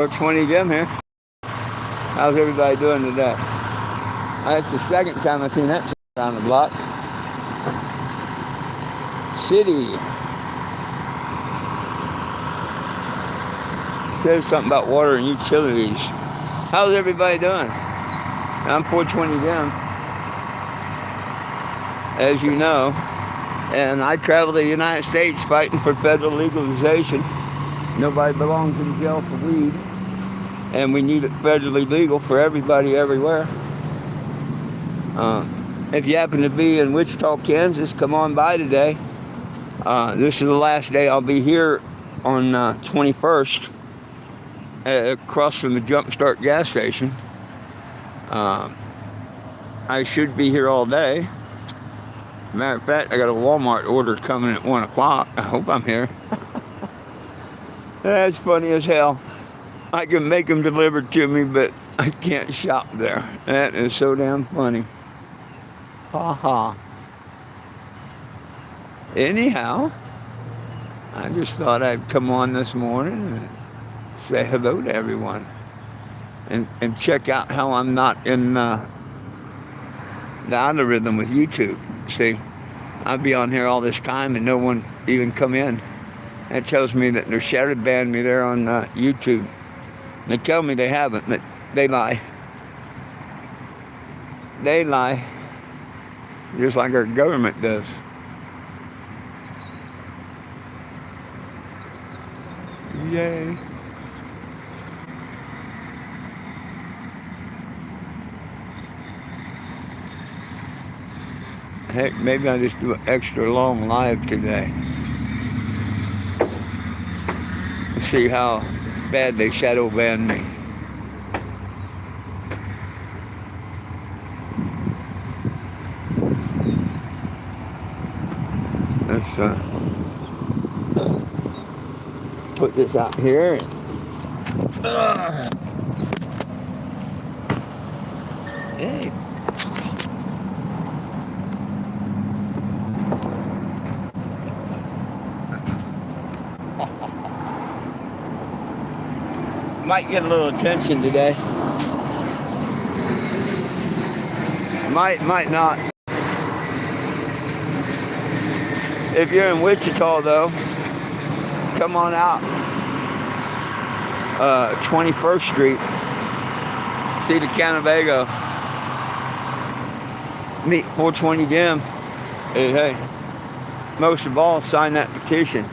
420 Jim here. How's everybody doing today? That's the second time I've seen that around the block. City. It says something about water and utilities. How's everybody doing? I'm 420 Jim, as you know, and I travel the United States fighting for federal legalization. Nobody belongs in jail for weed, and we need it federally legal for everybody everywhere. If you happen to be in Wichita, Kansas, come on by today. This is the last day I'll be here on 21st, across from the Jump Start gas station. I should be here all day. Matter of fact, I got a Walmart order coming at 1 o'clock. I hope I'm here. That's funny as hell. I can make them delivered to me, but I can't shop there. That is so damn funny. Ha ha. Anyhow, I just thought I'd come on this morning and say hello to everyone. And check out how I'm not in the algorithm with YouTube. See, I'll be on here all this time and no one even come in. That tells me that they're shadow banned me there on YouTube. They tell me they haven't, but they lie. They lie. Just like our government does. Yay. Heck, maybe I'll just do an extra long live today. See how bad they shadow ban me. Let's put this out here. Hey. Might get a little attention today. Might not. If you're in Wichita, though, come on out. 21st Street. See the Cannebago. Meet 420 Jim. Hey. Most of all, sign that petition.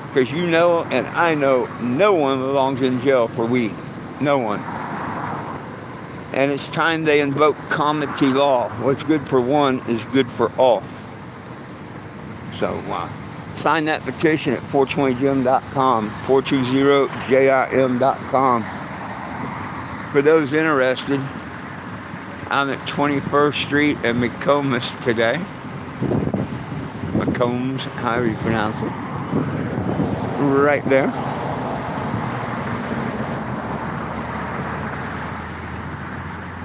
Because you know, and I know, no one belongs in jail for weed. No one. And it's time they invoke comity law. What's good for one is good for all. So, sign that petition at 420jim.com, 420jim.com. For those interested, I'm at 21st Street and McCombs today. McCombs, however you pronounce it. Right there.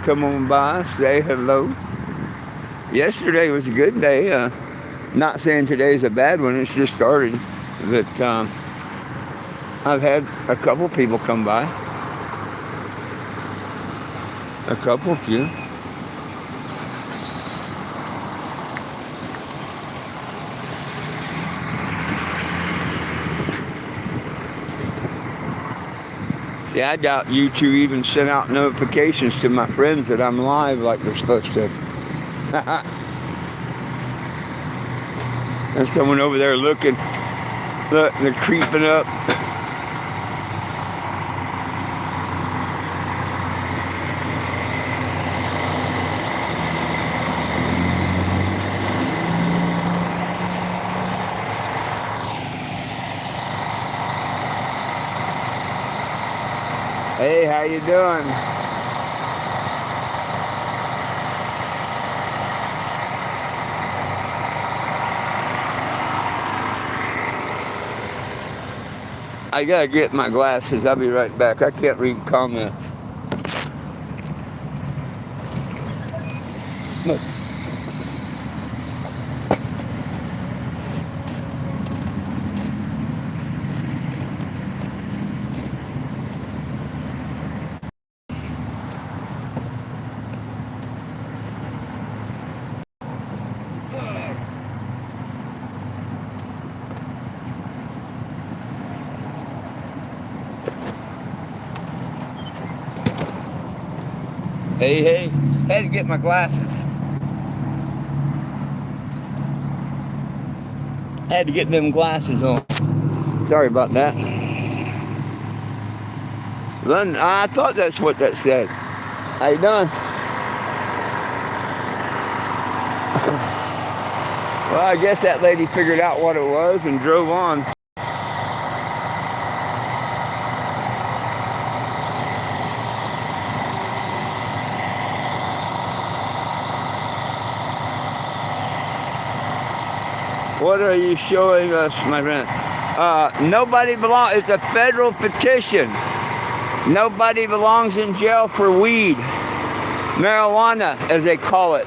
Come on by, say hello. Yesterday was a good day. Not saying today's a bad one, it's just started. But I've had a couple people come by. A few. See, I doubt YouTube even sent out notifications to my friends that I'm live like they're supposed to. There's someone over there looking. Look, they're creeping up. Hey, how you doing? I gotta get my glasses. I'll be right back. I can't read comments. Look. Hey, hey. Had to get my glasses. Had to get them glasses on. Sorry about that. I thought that's what that said. How you doing? Well, I guess that lady figured out what it was and drove on. What are you showing us, my friend? Nobody belongs. It's a federal petition. Nobody belongs in jail for weed. Marijuana, as they call it.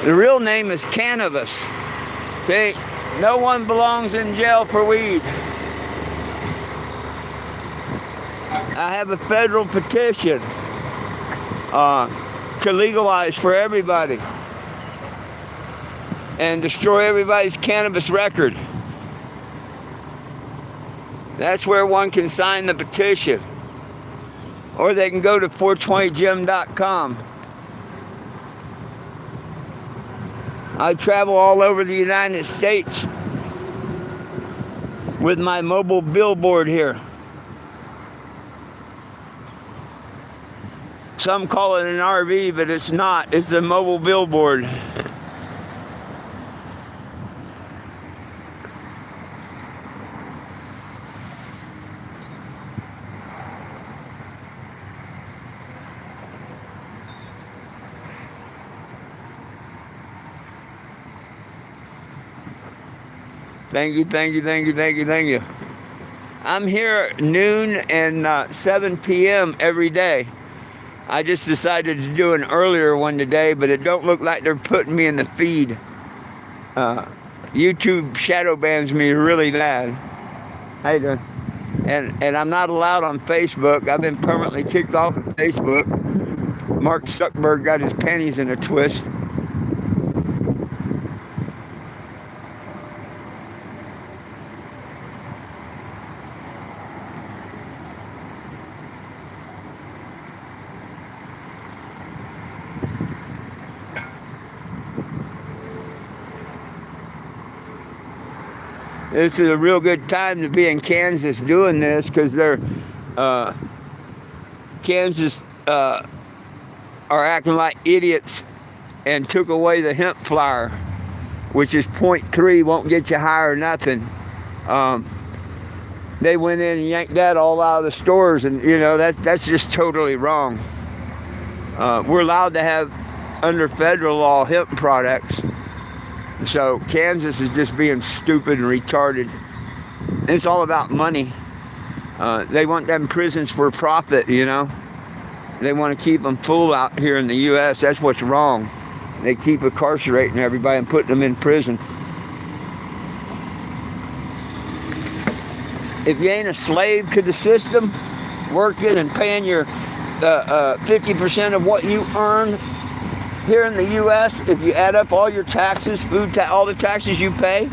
The real name is cannabis. See, no one belongs in jail for weed. I have a federal petition to legalize for everybody and destroy everybody's cannabis record. That's where one can sign the petition. Or they can go to 420gym.com. I travel all over the United States with my mobile billboard here. Some call it an RV, but it's not. It's a mobile billboard. Thank you, thank you, thank you, thank you, thank you. I'm here noon and 7 p.m. every day. I just decided to do an earlier one today, but it don't look like they're putting me in the feed. YouTube shadow bans me really bad. How you doing? And I'm not allowed on Facebook. I've been permanently kicked off of Facebook. Mark Zuckerberg got his panties in a twist. This is a real good time to be in Kansas doing this because Kansas are acting like idiots and took away the hemp flower, which is 0.3, won't get you high or nothing. They went in and yanked that all out of the stores, and that's just totally wrong. We're allowed to have, under federal law, hemp products. So Kansas is just being stupid and retarded. It's all about money. They want them prisons for profit, They want to keep them full out here in the U.S. That's what's wrong. They keep incarcerating everybody and putting them in prison. If you ain't a slave to the system, working and paying your 50% of what you earn here in the U.S., if you add up all your taxes, all the taxes you pay,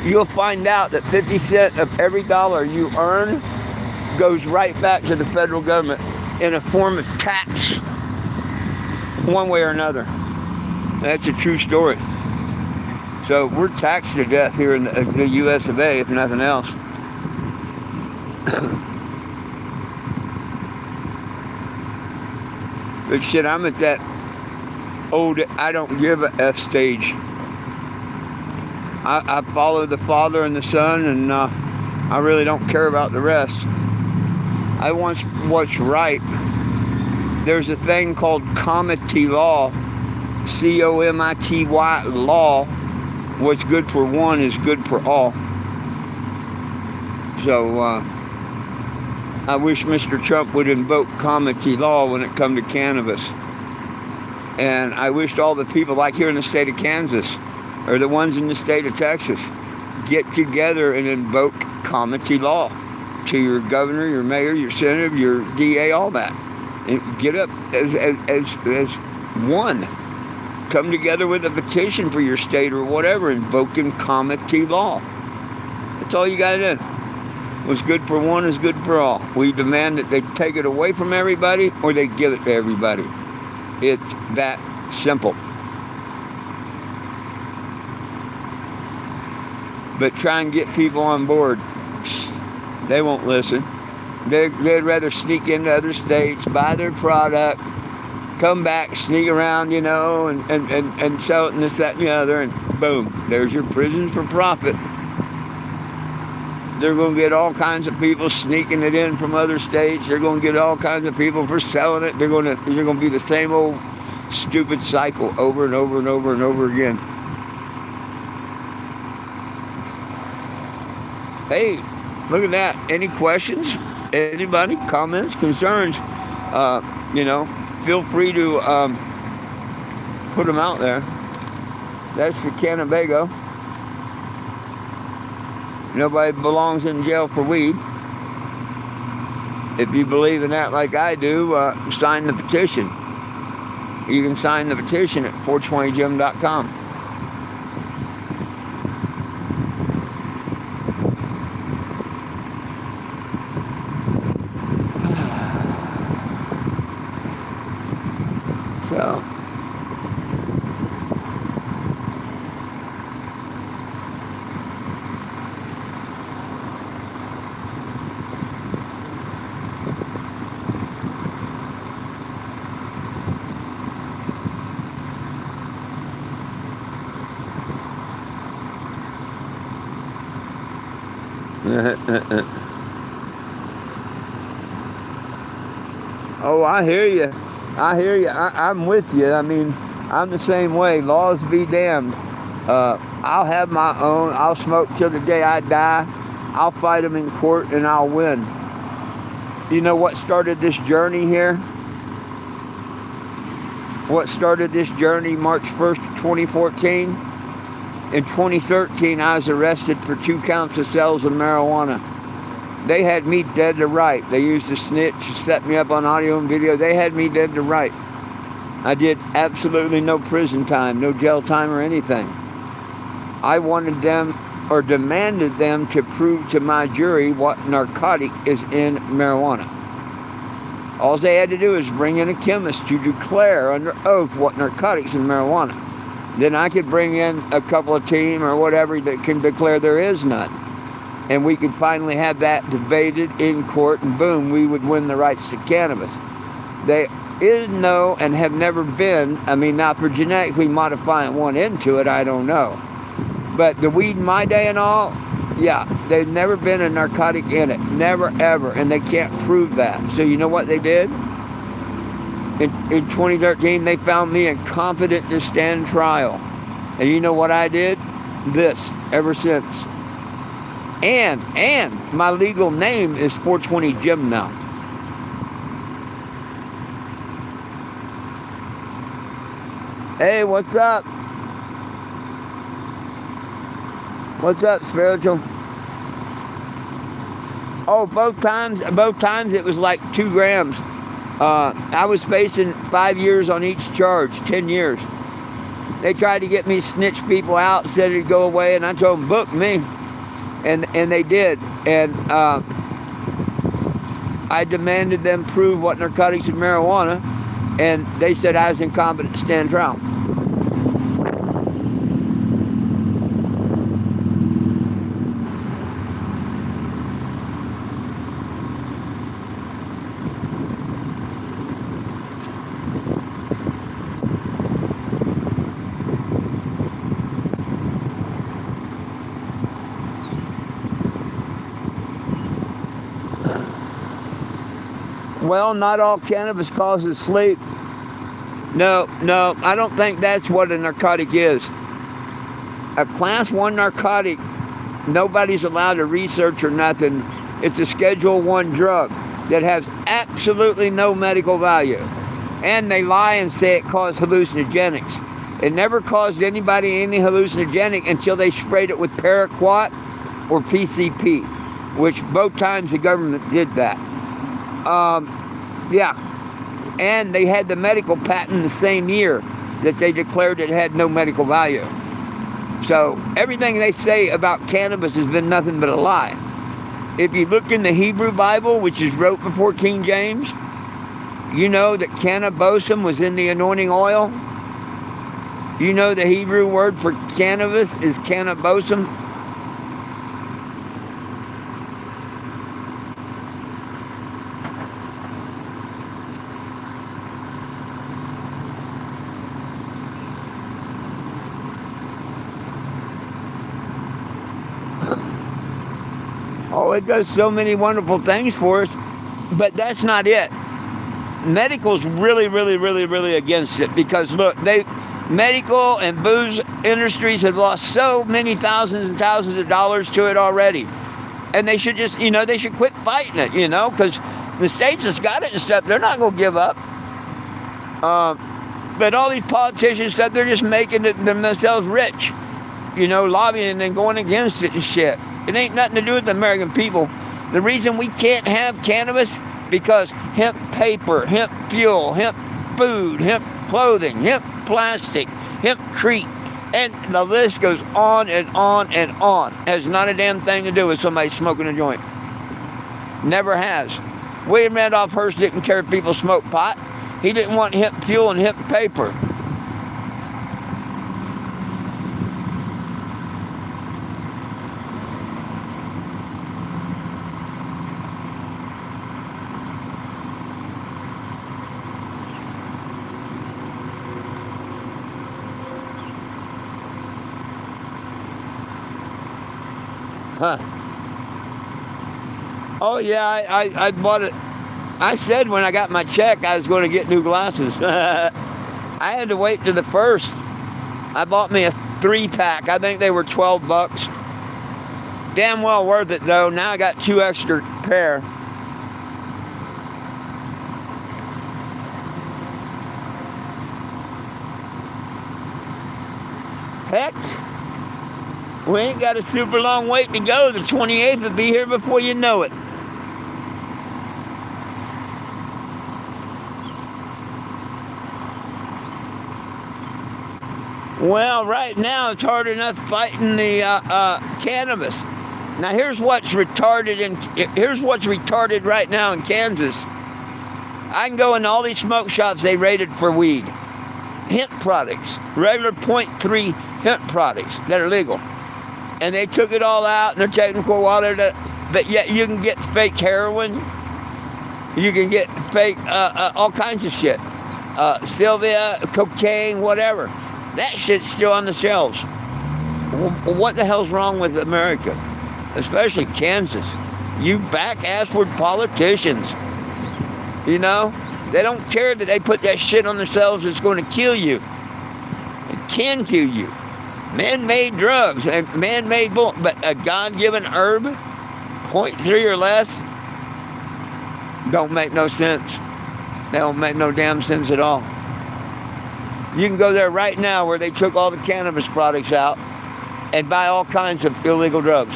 you'll find out that 50 cents of every dollar you earn goes right back to the federal government in a form of tax, one way or another. That's a true story. So we're taxed to death here in the U.S. of A., if nothing else. But shit, I'm at that old I don't give a F stage. I follow the Father and the Son, and I really don't care about the rest. I want what's right. There's a thing called comity law, comity law. What's good for one is good for all. So I wish Mr. Trump would invoke comity law when it comes to cannabis. And I wished all the people, like here in the state of Kansas, or the ones in the state of Texas, get together and invoke comity law to your governor, your mayor, your senator, your DA, all that. And get up as one. Come together with a petition for your state or whatever, invoking comity law. That's all you got to do. What's good for one is good for all. We demand that they take it away from everybody or they give it to everybody. It's that simple. But try and get people on board. They won't listen. They'd rather sneak into other states, buy their product, come back, sneak around, and sell it and this, that, and the other, and boom, there's your prisons for profit. They're going to get all kinds of people sneaking it in from other states. They're going to get all kinds of people for selling it. They're going to be the same old stupid cycle over and over and over and over again. Hey, look at that. Any questions? Anybody? Comments? Concerns? Feel free to put them out there. That's the Cannebago. Nobody belongs in jail for weed. If you believe in that like I do, sign the petition. You can sign the petition at 420jim.com. So, oh, I hear you. I'm with you. I mean, I'm the same way. Laws be damned. I'll have my own. I'll smoke till the day I die. I'll fight them in court and I'll win. You know what started this journey here? What started this journey March 1st, 2014? In 2013, I was arrested for 2 counts of sales of marijuana. They had me dead to right. They used a snitch to set me up on audio and video. They had me dead to right. I did absolutely no prison time, no jail time or anything. I wanted them or demanded them to prove to my jury what narcotic is in marijuana. All they had to do is bring in a chemist to declare under oath what narcotics in marijuana. Then I could bring in a couple of team or whatever that can declare there is none. And we could finally have that debated in court, and boom, we would win the rights to cannabis. There is no and have never been, now for genetically modifying one into it, I don't know. But the weed in my day and all, yeah, there's never been a narcotic in it. Never, ever. And they can't prove that. So you know what they did? In 2013, they found me incompetent to stand trial. And you know what I did? This, ever since. And my legal name is 420 Jim now. Hey, what's up? What's up, spiritual? Oh, both times it was like 2 grams. I was facing 5 years on each charge, 10 years. They tried to get me to snitch people out, said it'd go away, and I told them, book me. And they did. And I demanded them prove what narcotics and marijuana, and they said I was incompetent to stand trial. Well, not all cannabis causes sleep. No, I don't think that's what a narcotic is. A class 1 narcotic, nobody's allowed to research or nothing. It's a Schedule 1 drug that has absolutely no medical value. And they lie and say it caused hallucinogenics. It never caused anybody any hallucinogenic until they sprayed it with paraquat or PCP, which both times the government did that. Yeah, and they had the medical patent the same year that they declared it had no medical value. So everything they say about cannabis has been nothing but a lie. If you look in the Hebrew Bible, which is wrote before King James, You know that cannabosum was in the anointing oil? You know the Hebrew word for cannabis is cannabosum? Oh, it does so many wonderful things for us, but that's not it. Medical's really, really, really, really against it because look, medical and booze industries have lost so many thousands and thousands of dollars to it already, and they should just, they should quit fighting it, because the states that's got it and stuff, they're not gonna give up. But all these politicians stuff, they're just making themselves rich, lobbying and going against it and shit. It ain't nothing to do with the American people. The reason we can't have cannabis because hemp paper, hemp fuel, hemp food, hemp clothing, hemp plastic, hempcrete, and the list goes on and on and on. Has not a damn thing to do with somebody smoking a joint. Never has. William Randolph Hearst didn't care if people smoked pot. He didn't want hemp fuel and hemp paper. Huh. Oh, yeah, I bought it. I said when I got my check I was going to get new glasses. I had to wait to the 1st. I bought me a 3-pack. I think they were $12. Damn well worth it, though. Now I got 2 extra pair. Heck, we ain't got a super long wait to go. The 28th will be here before you know it. Well, right now it's hard enough fighting the cannabis. Now here's what's retarded right now in Kansas. I can go in all these smoke shops they rated for weed. Hemp products, regular 0.3 hemp products that are legal. And they took it all out, and they're taking for a while. But yet you can get fake heroin. You can get fake all kinds of shit. Sylvia, cocaine, whatever. That shit's still on the shelves. What the hell's wrong with America? Especially Kansas. You back-assward politicians. They don't care that they put that shit on themselves that's going to kill you. It can kill you. Man-made drugs, man-made bull, but a God-given herb, 0.3 or less, don't make no sense. They don't make no damn sense at all. You can go there right now where they took all the cannabis products out and buy all kinds of illegal drugs.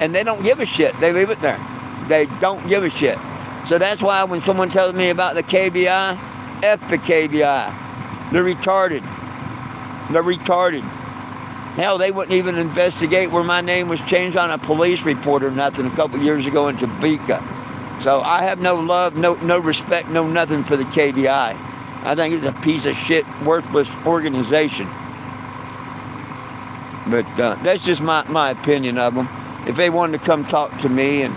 And they don't give a shit. They leave it there. They don't give a shit. So that's why when someone tells me about the KBI, F the KBI. They're retarded. They're retarded. Hell, they wouldn't even investigate where my name was changed on a police report or nothing a couple years ago in Topeka. So I have no love, no respect, no nothing for the KBI. I think it's a piece of shit, worthless organization. But that's just my opinion of them. If they wanted to come talk to me and,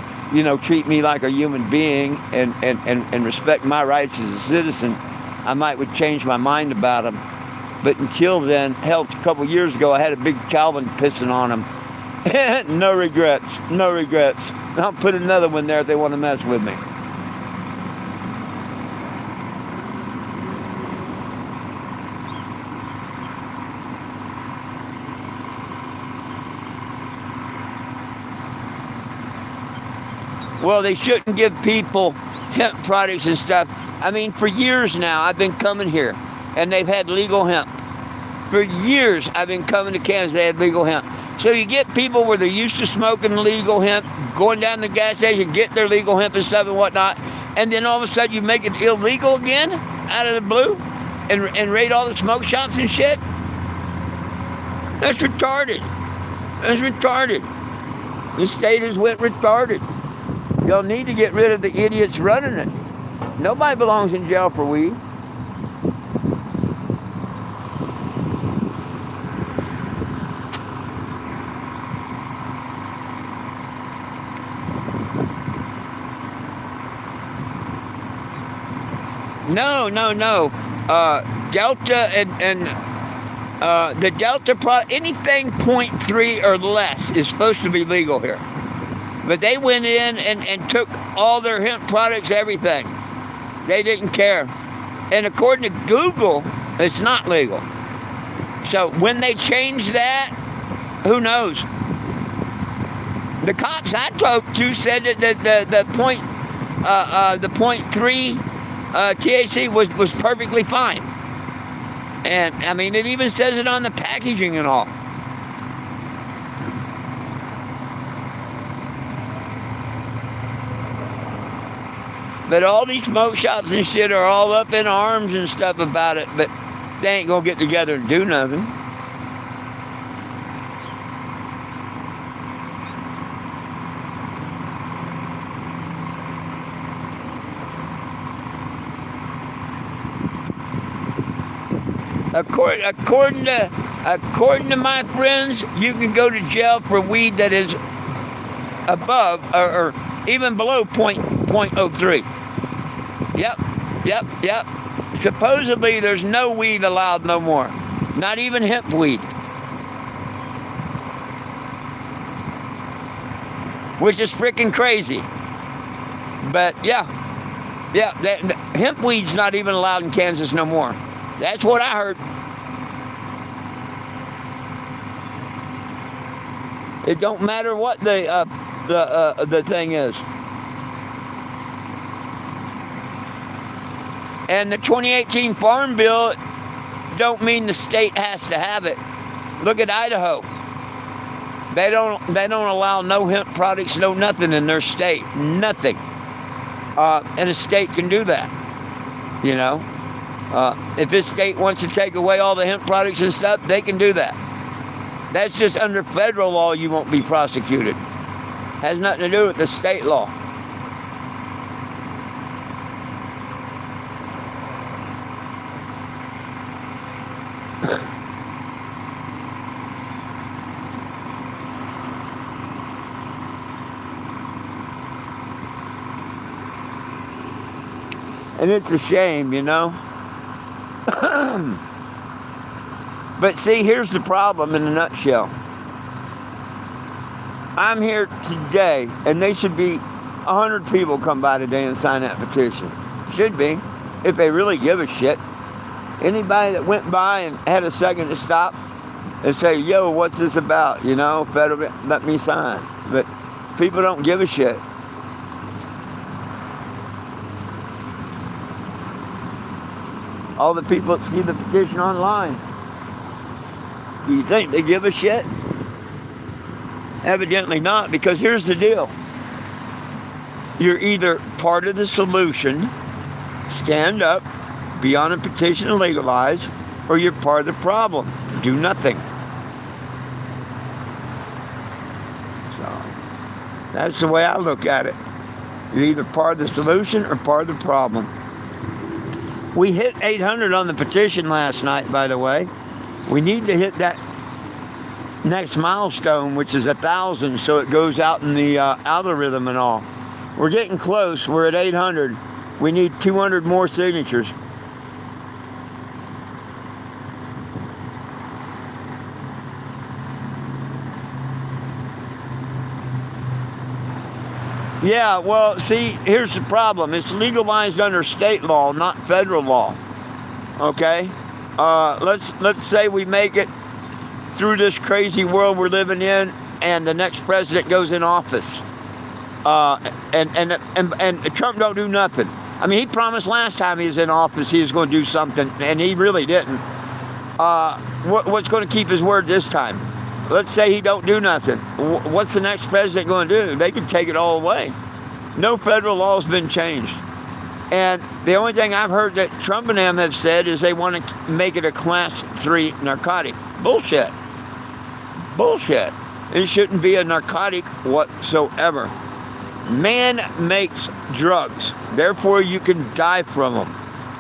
treat me like a human being and respect my rights as a citizen, I would change my mind about them. But until then, hell, a couple years ago, I had a big Calvin pissing on them. No regrets. No regrets. I'll put another one there if they want to mess with me. Well, they shouldn't give people hemp products and stuff. For years now, I've been coming here, and they've had legal hemp. For years, I've been coming to Kansas, they had legal hemp. So you get people where they're used to smoking legal hemp, going down to the gas station, get their legal hemp and stuff and whatnot, and then all of a sudden you make it illegal again, out of the blue, and raid all the smoke shops and shit? That's retarded. That's retarded. The state has went retarded. Y'all need to get rid of the idiots running it. Nobody belongs in jail for weed. No. Delta and the Delta anything 0.3 or less is supposed to be legal here. But they went in and took all their hemp products, everything. They didn't care. And according to Google, it's not legal. So when they change that, who knows? The cops I talked to said that the 0.3 THC was perfectly fine. And I mean, it even says it on the packaging and all. But all these smoke shops and shit are all up in arms and stuff about it, but they ain't gonna get together and do nothing. According to my friends, you can go to jail for weed that is above or even below 0.03. Yep. Supposedly there's no weed allowed no more. Not even hemp weed. Which is freaking crazy. But yeah, hemp weed's not even allowed in Kansas no more. That's what I heard. It don't matter what the thing is. And the 2018 Farm Bill don't mean the state has to have it. Look at Idaho. They don't allow no hemp products, no nothing in their state. Nothing. And a state can do that. You know? If this state wants to take away all the hemp products and stuff, they can do that. That's just under federal law you won't be prosecuted. Has nothing to do with the state law. And it's a shame, you know. But see, here's the problem in a nutshell. I'm here today, and they should be 100 people come by today and sign that petition. Should be, if they really give a shit. Anybody that went by and had a second to stop and say, yo, what's this about? You know, federal, let me sign. But people don't give a shit. All the people that see the petition online. Do you think they give a shit? Evidently not, because here's the deal. You're either part of the solution, stand up, be on a petition and legalize, or you're part of the problem, do nothing. So, that's the way I look at it. You're either part of the solution or part of the problem. We hit 800 on the petition last night, by the way. We need to hit that next milestone, which is 1,000, so it goes out in the algorithm and all. We're getting close. We're at 800. We need 200 more signatures. Yeah, well, see, here's the problem. It's legalized under state law, not federal law. Okay? Let's say we make it through this crazy world we're living in, and the next president goes in office. And Trump don't do nothing. I mean, he promised last time he was in office he was going to do something, and he really didn't. What's going to keep his word this time? Let's say he don't do nothing. What's the next president going to do? They can take it all away. No federal law has been changed. And the only thing I've heard that Trump and them have said is they want to make it a class 3 narcotic. Bullshit. Bullshit. It shouldn't be a narcotic whatsoever. Man makes drugs. Therefore, you can die from them.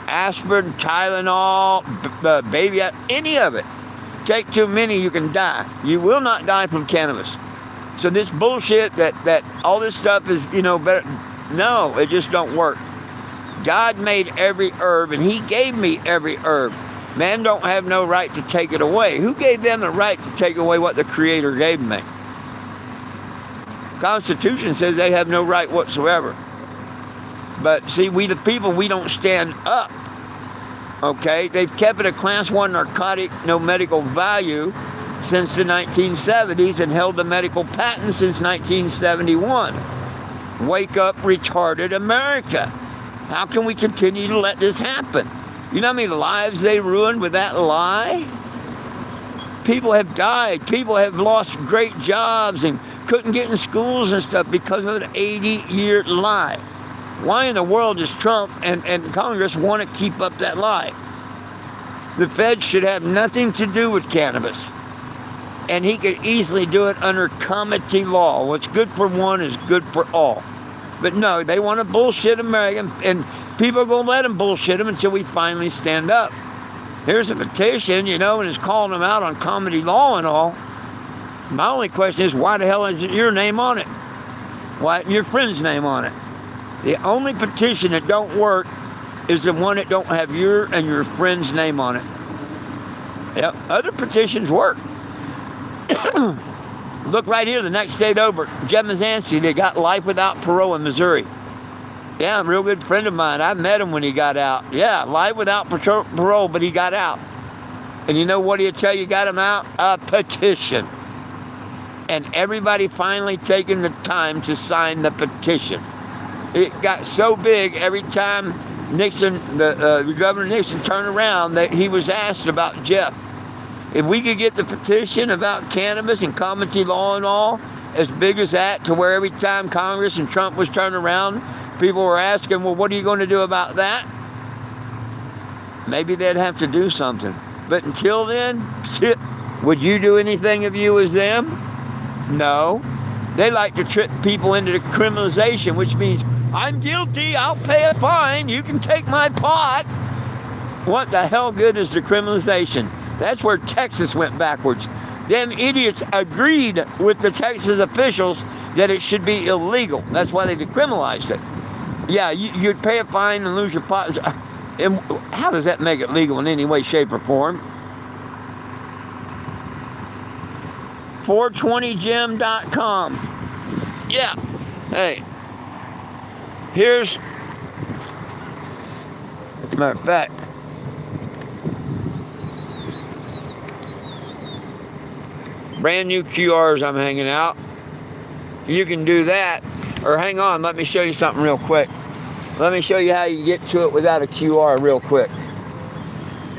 Aspirin, Tylenol, baby, any of it. Take too many, you can die. You will not die from cannabis. So this bullshit that all this stuff is, better. No, it just don't work. God made every herb, and he gave me every herb. Man don't have no right to take it away. Who gave them the right to take away what the Creator gave me? Constitution says they have no right whatsoever. But see, we the people, we don't stand up. Okay? They've kept it a Class 1 narcotic, no medical value since the 1970s and held the medical patent since 1971. Wake up, retarded America. How can we continue to let this happen? You know how many lives they ruined with that lie? People have died. People have lost great jobs and couldn't get in schools and stuff because of an 80-year lie. Why in the world does Trump and Congress want to keep up that lie? The feds should have nothing to do with cannabis. And he could easily do it under comity law. What's good for one is good for all. But no, they want to bullshit America, and people are going to let them bullshit them until we finally stand up. Here's a petition, and it's calling them out on comity law and all. My only question is, why the hell isn't your name on it? Why isn't your friend's name on it? The only petition that don't work is the one that don't have your and your friend's name on it. Yep, other petitions work. Look right here, the next state over, Jeb Mazansi, they got life without parole in Missouri. Yeah, a real good friend of mine. I met him when he got out. Yeah, life without parole, but he got out. And you know what he'll tell you got him out? A petition. And everybody finally taking the time to sign the petition. It got so big every time Nixon, the Governor Nixon turned around, that he was asked about Jeff. If we could get the petition about cannabis and comity law and all as big as that, to where every time Congress and Trump was turned around, people were asking, well, what are you going to do about that? Maybe they'd have to do something. But until then, would you do anything if you was them? No. They like to trick people into the criminalization, which means, I'm guilty, I'll pay a fine, you can take my pot. What the hell good is the criminalization? That's where Texas went backwards. Them idiots agreed with the Texas officials that it should be illegal. That's why they decriminalized it. Yeah, you'd pay a fine and lose your pot. And how does that make it legal in any way, shape, or form? 420gym.com. Yeah. Hey. Here's, matter of fact, brand new QRs I'm hanging out. You can do that. Or hang on, let me show you something real quick. Let me show you how you get to it without a QR real quick.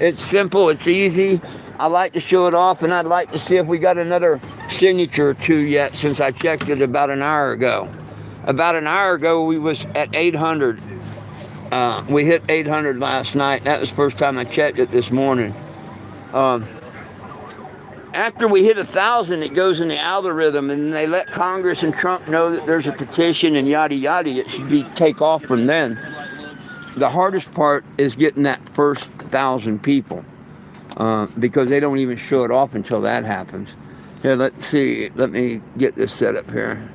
It's simple, it's easy. I like to show it off, and I'd like to see if we got another signature or two yet, since I checked it about an hour ago. About an hour ago, we was at 800. We hit 800 last night. That was the first time I checked it this morning. After we hit 1,000, it goes in the algorithm, and they let Congress and Trump know that there's a petition and yada yada. It should be take off from then. The hardest part is getting that first 1,000 people, because they don't even show it off until that happens. Here, let's see. Let me get this set up here.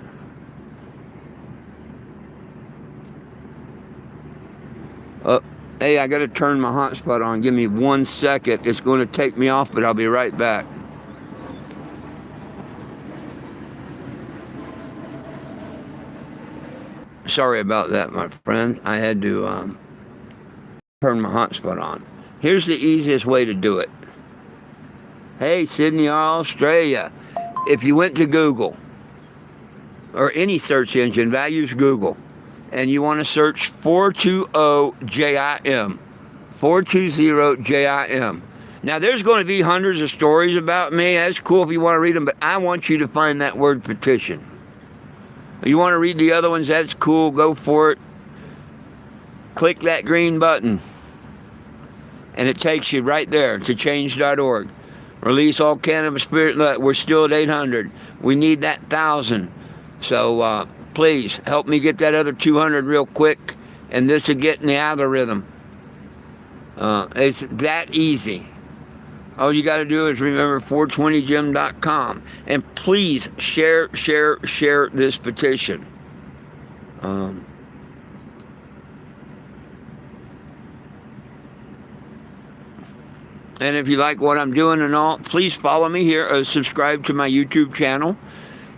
Hey, I got to turn my hotspot on. Give me 1 second. It's going to take me off, but I'll be right back. Sorry about that, my friend. I had to turn my hotspot on. Here's the easiest way to do it. Hey, Sydney, Australia. If you went to Google, or any search engine, values Google, and you want to search 420-JIM. 420-JIM. Now, there's going to be hundreds of stories about me. That's cool if you want to read them, but I want you to find that word petition. You want to read the other ones? That's cool. Go for it. Click that green button, and it takes you right there to change.org. Release all cannabis spirit. Look, we're still at 800. We need that 1,000. So Please help me get that other 200 real quick, and this will get in the algorithm. It's that easy. All you got to do is remember 420gym.com, and please share this petition. And if you like what I'm doing and all, please follow me here or subscribe to my YouTube channel.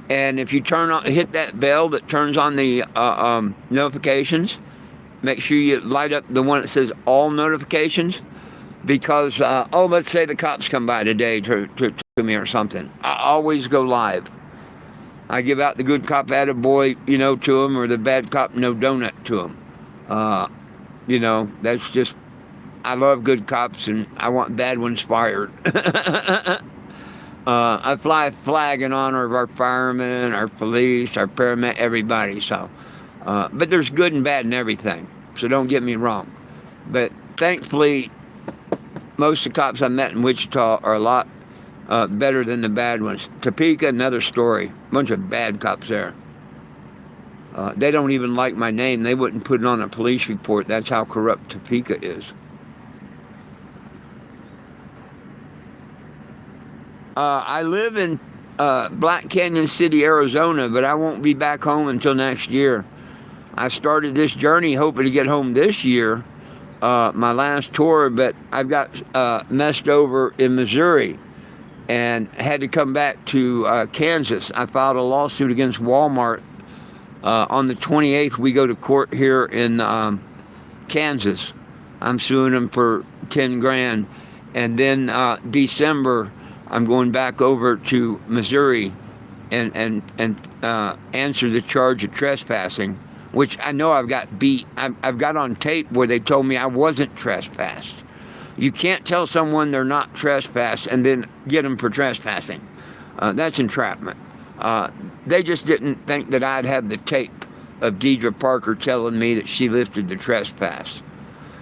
And if you hit that bell that turns on the notifications, make sure you light up the one that says all notifications. Because, let's say the cops come by today to me or something. I always go live. I give out the good cop attaboy, to them, or the bad cop no donut to them. That's just, I love good cops and I want bad ones fired. I fly a flag in honor of our firemen, our police, our paramedics, everybody. So, but there's good and bad in everything. So don't get me wrong. But thankfully, most of the cops I met in Wichita are a lot better than the bad ones. Topeka, another story. Bunch of bad cops there. They don't even like my name. They wouldn't put it on a police report. That's how corrupt Topeka is. I live in Black Canyon City, Arizona, but I won't be back home until next year. I started this journey hoping to get home this year, my last tour, but I've got messed over in Missouri and had to come back to Kansas. I filed a lawsuit against Walmart. On the 28th, we go to court here in Kansas. I'm suing them for 10 grand. And then December, I'm going back over to Missouri and answer the charge of trespassing, which I know I've got beat. I've got on tape where they told me I wasn't trespassed. You can't tell someone they're not trespassed and then get them for trespassing. That's entrapment. They just didn't think that I'd have the tape of Deidre Parker telling me that she lifted the trespass.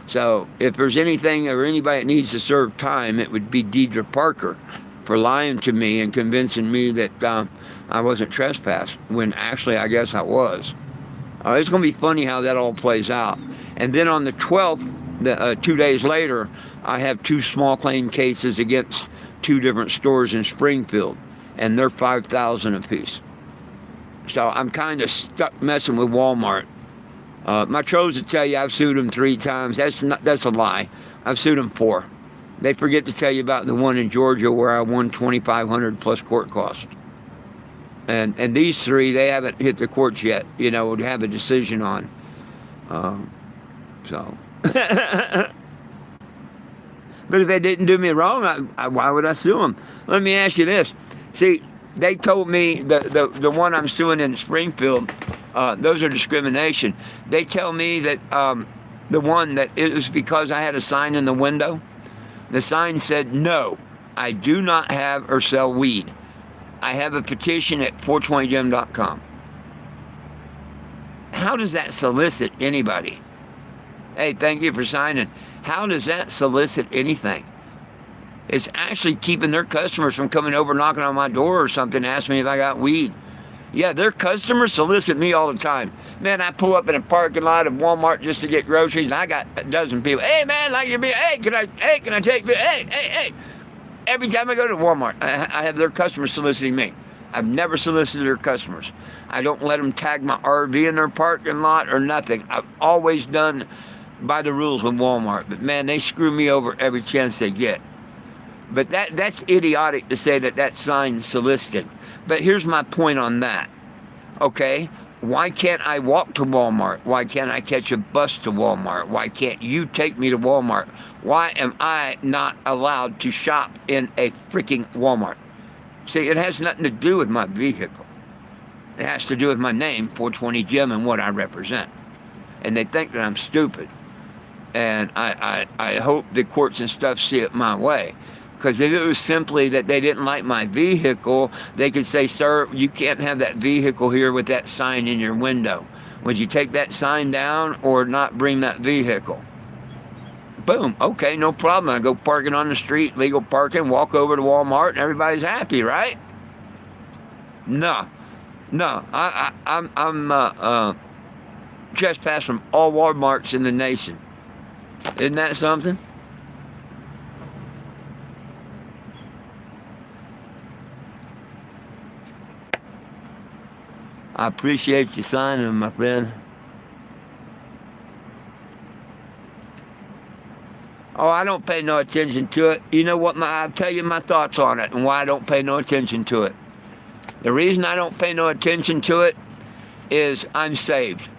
So if there's anything or anybody that needs to serve time, it would be Deidre Parker for lying to me and convincing me that I wasn't trespassed, when actually I guess I was. It's going to be funny how that all plays out. And then on the 12th, 2 days later, I have 2 small claim cases against 2 different stores in Springfield, and they're $5,000 apiece. So I'm kind of stuck messing with Walmart. My trolls will tell you I've sued them 3 times. That's a lie. I've sued them 4. They forget to tell you about the one in Georgia where I won $2,500 plus court costs. And these 3, they haven't hit the courts yet, to have a decision on. But if they didn't do me wrong, why would I sue them? Let me ask you this. See, they told me the one I'm suing in Springfield, those are discrimination. They tell me that the one that it was because I had a sign in the window. The sign said, "No, I do not have or sell weed." I have a petition at 420gym.com. How does that solicit anybody? Hey, thank you for signing. How does that solicit anything? It's actually keeping their customers from coming over, knocking on my door or something, asking me if I got weed. Yeah, their customers solicit me all the time. Man, I pull up in a parking lot of Walmart just to get groceries, and I got a dozen people. Hey, man, like your beer. Hey, can I take beer? Hey. Every time I go to Walmart, I have their customers soliciting me. I've never solicited their customers. I don't let them tag my RV in their parking lot or nothing. I've always done by the rules with Walmart. But, man, they screw me over every chance they get. But that's idiotic to say that sign's soliciting. But here's my point on that. Okay, why can't I walk to Walmart? Why can't I catch a bus to Walmart? Why can't you take me to Walmart? Why am I not allowed to shop in a freaking Walmart? See, it has nothing to do with my vehicle. It has to do with my name, 420 Gym, and what I represent. And they think that I'm stupid. And I hope the courts and stuff see it my way. Because if it was simply that they didn't like my vehicle, they could say, "Sir, you can't have that vehicle here with that sign in your window. Would you take that sign down or not bring that vehicle?" Boom. Okay, no problem. I go parking on the street, legal parking, walk over to Walmart, and everybody's happy, right? No. No, I'm trespass from all Walmarts in the nation. Isn't that something? I appreciate you signing them, my friend. Oh, I don't pay no attention to it. You know what? I'll tell you my thoughts on it and why I don't pay no attention to it. The reason I don't pay no attention to it is I'm saved.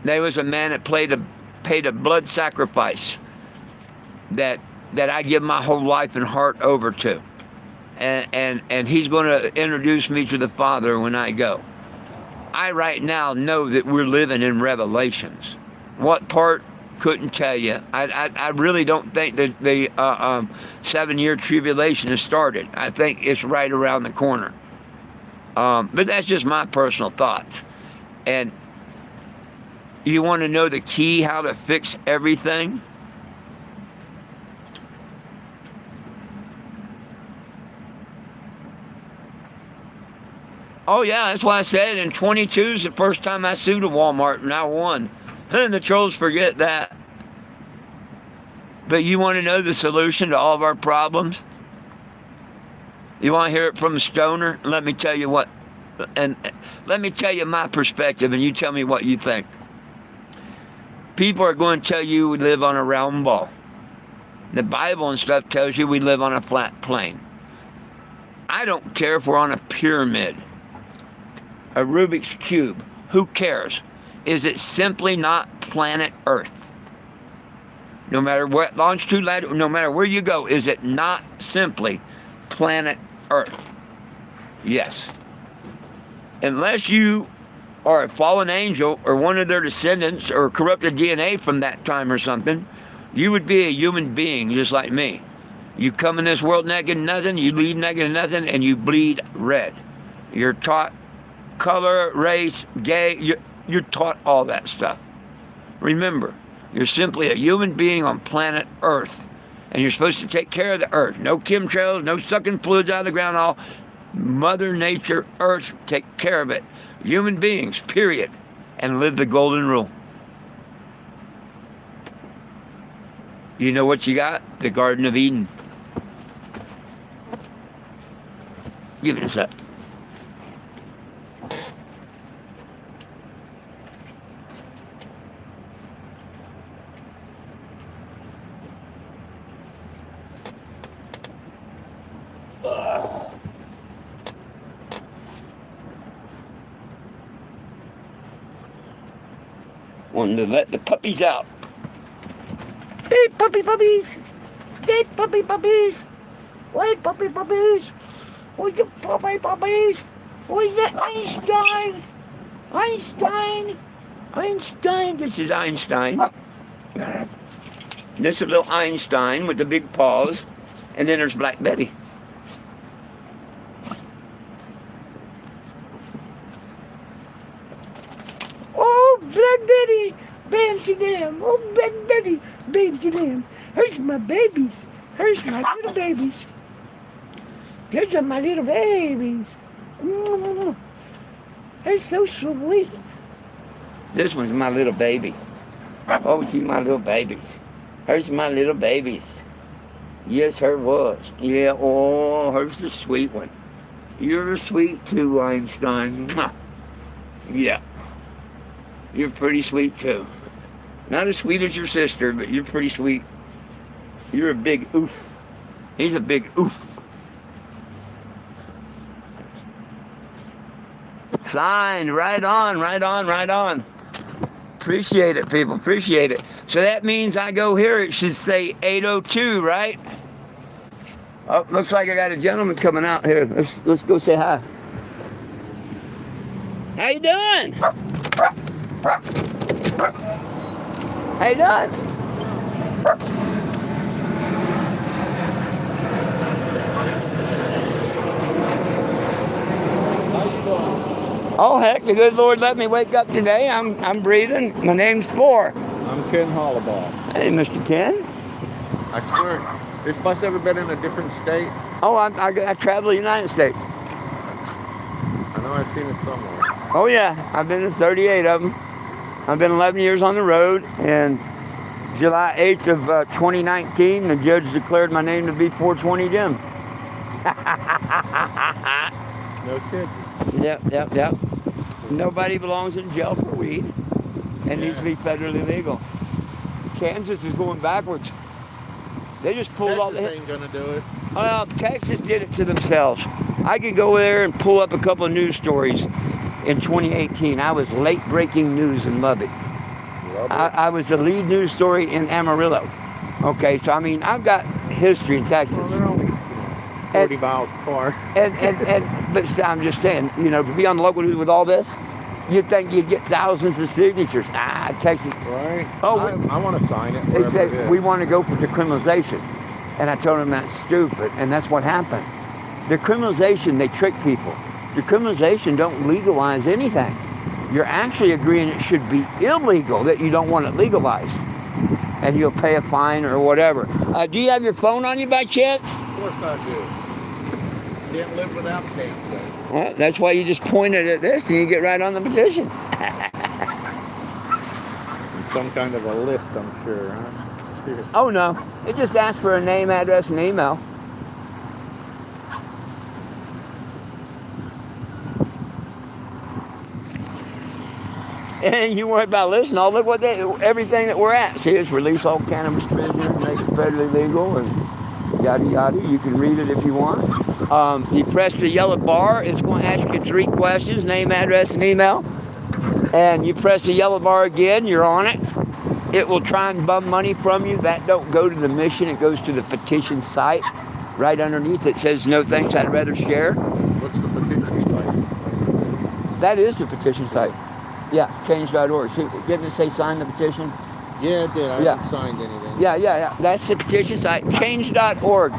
There was a man that paid a blood sacrifice that I give my whole life and heart over to. And he's going to introduce me to the Father when I go. I right now know that we're living in Revelations. What part? Couldn't tell you. I really don't think that the 7-year tribulation has started. I think it's right around the corner. But that's just my personal thoughts. And you want to know the key how to fix everything? Oh, yeah, that's why I said in 22 is the first time I sued a Walmart and I won. And the trolls forget that. But you want to know the solution to all of our problems? You want to hear it from a stoner? Let me tell you what, and let me tell you my perspective and you tell me what you think. People are going to tell you we live on a round ball. The Bible and stuff tells you we live on a flat plane. I don't care if we're on a pyramid, a Rubik's Cube. Who cares? Is it simply not planet Earth? No matter what longitude, latitude, no matter where you go, is it not simply planet Earth? Yes. Unless you are a fallen angel or one of their descendants or corrupted DNA from that time or something, you would be a human being just like me. You come in this world naked nothing, you leave naked nothing, and you bleed red. You're taught color, race, gay, you're taught all that stuff. Remember, you're simply a human being on planet Earth, and you're supposed to take care of the Earth. No chemtrails, no sucking fluids out of the ground, all Mother Nature, Earth, take care of it. Human beings, period, and live the golden rule. You know what you got? The Garden of Eden. Give it a sec. Wanting to let the puppies out. Hey, puppies! Hey, puppies! Hey, puppies! Where's the puppies? Where's that Einstein! This is Einstein. This is little Einstein with the big paws. And then there's Black Betty. Oh, Black Betty! Bam to them! Oh, Black Betty! Bam to them! Here's my babies! Here's my little babies! These are my little babies! They're so sweet! This one's my little baby. Oh, she's my little babies. Here's my little babies. Yes, her was. Yeah, oh, her's the sweet one. You're sweet too, Einstein. Yeah. You're pretty sweet too. Not as sweet as your sister, but you're pretty sweet. You're a big oof. He's a big oof. Signed. Right on. Appreciate it, people. Appreciate it. So that means I go here, it should say 802, right? Oh, looks like I got a gentleman coming out here. Let's go say hi. How you doing? How you doing? Oh heck, the good Lord let me wake up today. I'm breathing. My name's Four. I'm Ken Hollabaugh. Hey, Mr. Ken. I swear, this bus ever been in a different state? Oh, I travel the United States. I know I've seen it somewhere. Oh yeah, I've been to 38 of them. I've been 11 years on the road, and July 8th of 2019, the judge declared my name to be 420 Jim. No kidding. Yep. Nobody belongs in jail for weed, and needs to be federally legal. Kansas is going backwards. They just pulled all the. Texas ain't gonna do it. Well, Texas did it to themselves. I could go there and pull up a couple of news stories. In 2018, I was late-breaking news in Lubbock. I was the lead news story in Amarillo. Okay, so I mean, I've got history in Texas. Well, they're only 40 miles apart. But I'm just saying, to be on the local news with all this, you'd think you'd get thousands of signatures. Texas. Right. Oh, I want to sign it. They said, we want to go for decriminalization. And I told them that's stupid, and that's what happened. Decriminalization, they trick people. Decriminalization don't legalize anything. You're actually agreeing it should be illegal, that you don't want it legalized. And you'll pay a fine or whatever. Do you have your phone on you by chance? Of course I do. Can't live without the damn thing. Well, that's why you just pointed at this and you get right on the petition. Some kind of a list, I'm sure, huh? Oh, no. It just asks for a name, address, and email. And you worry about listening. Oh, look what everything that we're at. See, it's release all cannabis prisoners, make it federally legal, and yada yada. You can read it if you want. You press the yellow bar. It's going to ask you 3 questions: name, address, and email. And you press the yellow bar again. You're on it. It will try and bum money from you. That don't go to the mission. It goes to the petition site. Right underneath it says, "No thanks. I'd rather share." What's the petition site? That is the petition site. Yeah, change.org. Didn't it say sign the petition? Yeah, it did. I haven't signed anything. Yeah. That's the petition site. Change.org.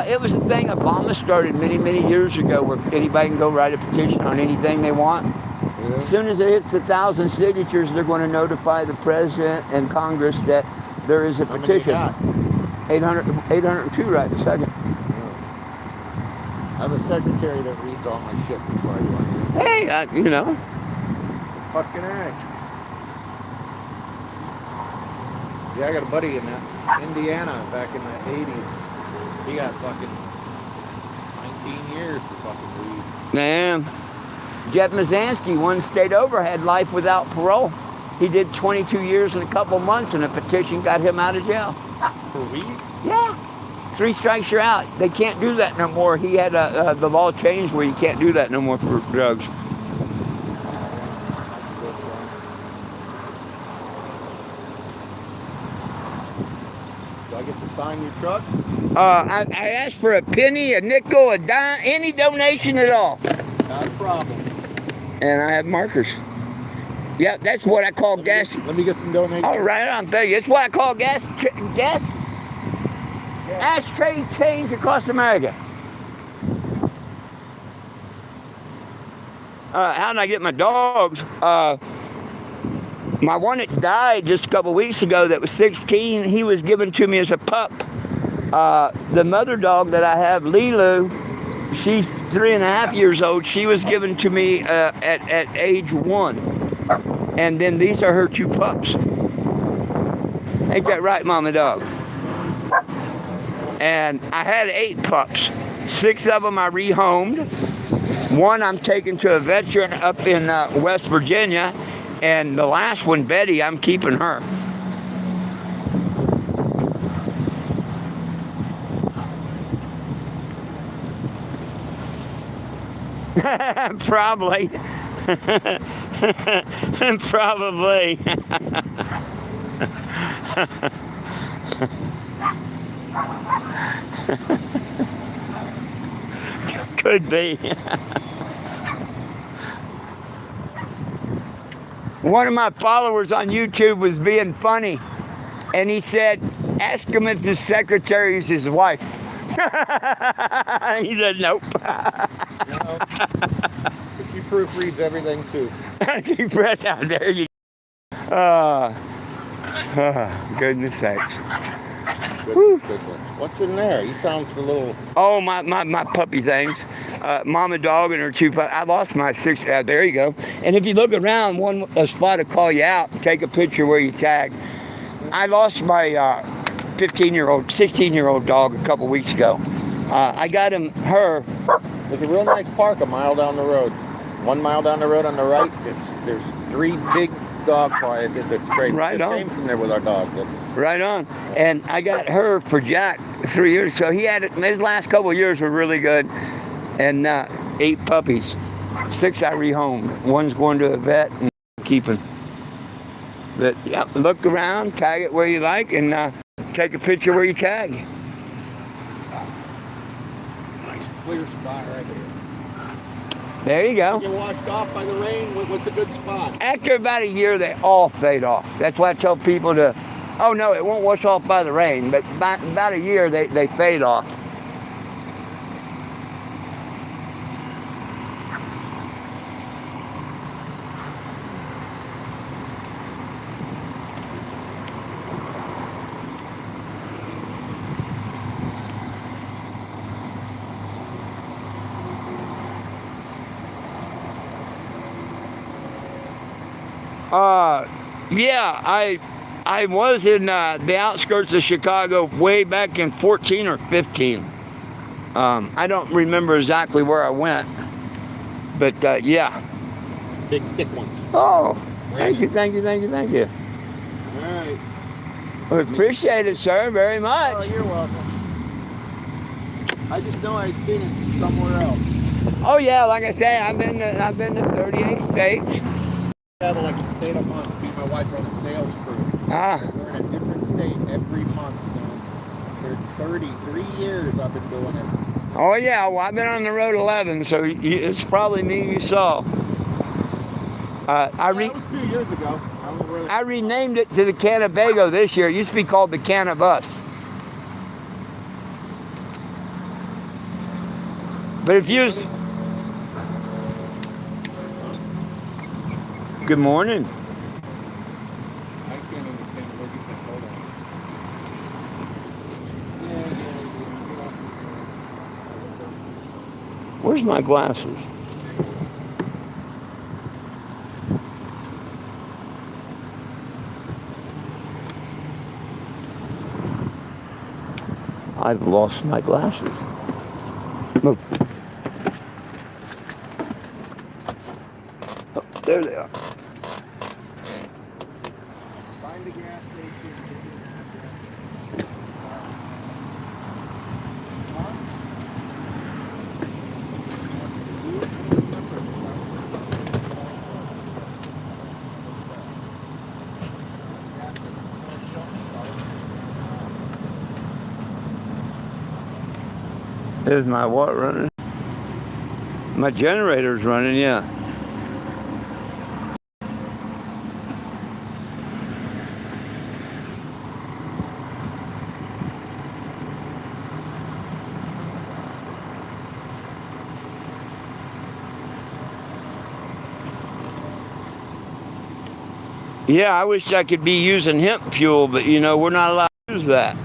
It was a thing Obama started many, many years ago where anybody can go write a petition on anything they want. Yeah. As soon as it hits 1,000 signatures, they're going to notify the president and Congress that there is a petition. How many you got? 802 right this second. Yeah. I have a secretary that reads all my shit before I go in. Hey, Fucking A. Yeah, I got a buddy in Indiana back in the 80s. He got fucking 19 years for fucking weed. Man. Jeff Mazansky, one state over, had life without parole. He did 22 years and a couple months, and a petition got him out of jail. For weed? Yeah. 3 strikes, you're out. They can't do that no more. He had the law changed where you can't do that no more for drugs. Do I get to sign your truck? I asked for a penny, a nickel, a dime, any donation at all. Not a problem. And I have markers. Yeah, that's what I call gas. Let me get some donations. All right, I'm telling you, it's what I call gas ashtray change across America. How did I get my dogs? My one that died just a couple weeks ago that was 16, he was given to me as a pup. The mother dog that I have, Lilu, she's 3.5 years old. She was given to me at age 1. And then these are her 2 pups. Ain't that right, Mama Dog? And I had 8 pups. 6 of them I rehomed. 1 I'm taking to a veteran up in West Virginia. And the last one, Betty, I'm keeping her. Probably. Probably. Could be. One of my followers on YouTube was being funny, and he said, ask him if his secretary is his wife. He said, nope. She proofreads everything too. Deep breath out there. You. Oh, goodness sakes. Goodness. What's in there? He sounds a little. Oh, my puppy things. mama dog and her two puppies. I lost my six. There you go. And if you look around, a spot to call you out, take a picture where you tag. I lost my 16-year-old dog a couple weeks ago. I got her. There's a real nice park a mile down the road. 1 mile down the road on the right, there's 3 big dog parks. It's great. Right on. Came from there with our dog. Right on. And I got her for Jack 3 years. So he had it. His last couple of years were really good. And 8 puppies. 6 I rehomed. 1's going to a vet and keeping. But yeah, look around, tag it where you like, and take a picture where you tag. Nice clear spot right here. There you go. You get washed off by the rain. What's a good spot? After about a year, they all fade off. That's why I tell people to, oh no, it won't wash off by the rain, but by about a year, they fade off. Yeah, I was in the outskirts of Chicago way back in 14 or 15. I don't remember exactly where I went, but yeah. Big, thick ones. Oh, thank you. All right. We appreciate it, sir, very much. Oh, you're welcome. I just know I'd seen it somewhere else. Oh yeah, like I say, I've been to 38 states. Travel like a state a month. Me and my wife run a sales crew. We're in a different state every month now. For 33 years I've been doing it. Oh yeah, well I've been on the road 11, so it's probably me you saw. That was a few years ago. I renamed it to the Cannabago this year. It used to be called the Cannabis. But if you... Good morning. I can't understand what you said. Hold on. Where's my glasses? I've lost my glasses. Move. Oh, there they are. Find the gas station. Is my what running? My generator's running, yeah. Yeah, I wish I could be using hemp fuel, but you know, we're not allowed to use that.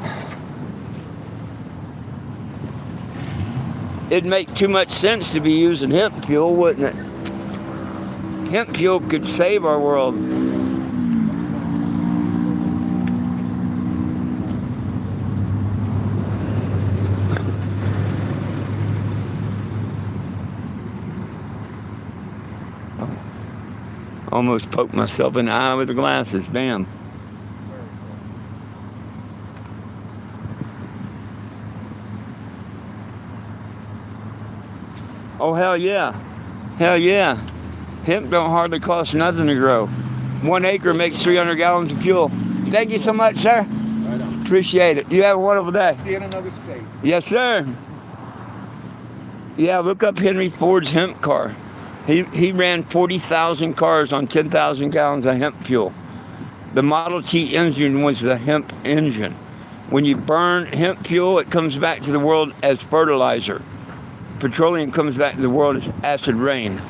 It'd make too much sense to be using hemp fuel, wouldn't it? Hemp fuel could save our world. Almost poked myself in the eye with the glasses. Bam. Oh, hell yeah. Hell yeah. Hemp don't hardly cost nothing to grow. 1 acre makes 300 gallons of fuel. Thank you so much, sir. Right on. Appreciate it. You have a wonderful day. See you in another state. Yes, sir. Yeah, look up Henry Ford's hemp car. He ran 40,000 cars on 10,000 gallons of hemp fuel. The Model T engine was the hemp engine. When you burn hemp fuel, it comes back to the world as fertilizer. Petroleum comes back to the world as acid rain.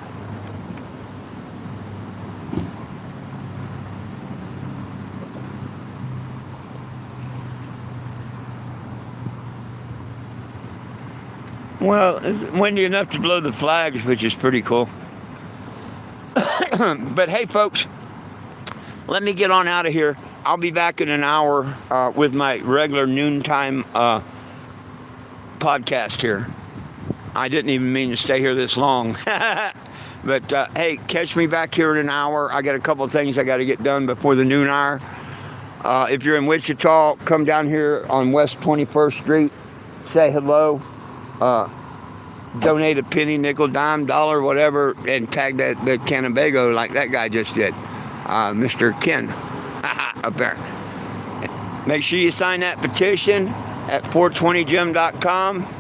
Well, it's windy enough to blow the flags, which is pretty cool. But hey, folks, let me get on out of here. I'll be back in an hour with my regular noontime podcast here. I didn't even mean to stay here this long. But hey, catch me back here in an hour. I got a couple of things I got to get done before the noon hour. If you're in Wichita, come down here on West 21st Street. Say hello. Donate a penny, nickel, dime, dollar, whatever, and tag the Cannabago like that guy just did. Mr. Ken up there. Make sure you sign that petition at 420gym.com.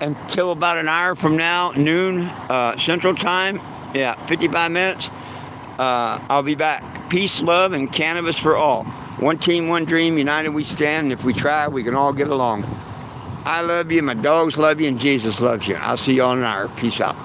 Until about an hour from now, noon Central Time. Yeah, 55 minutes. I'll be back. Peace, love, and cannabis for all. One team, one dream, united we stand. And if we try, we can all get along. I love you, my dogs love you, and Jesus loves you. I'll see you all in an hour. Peace out.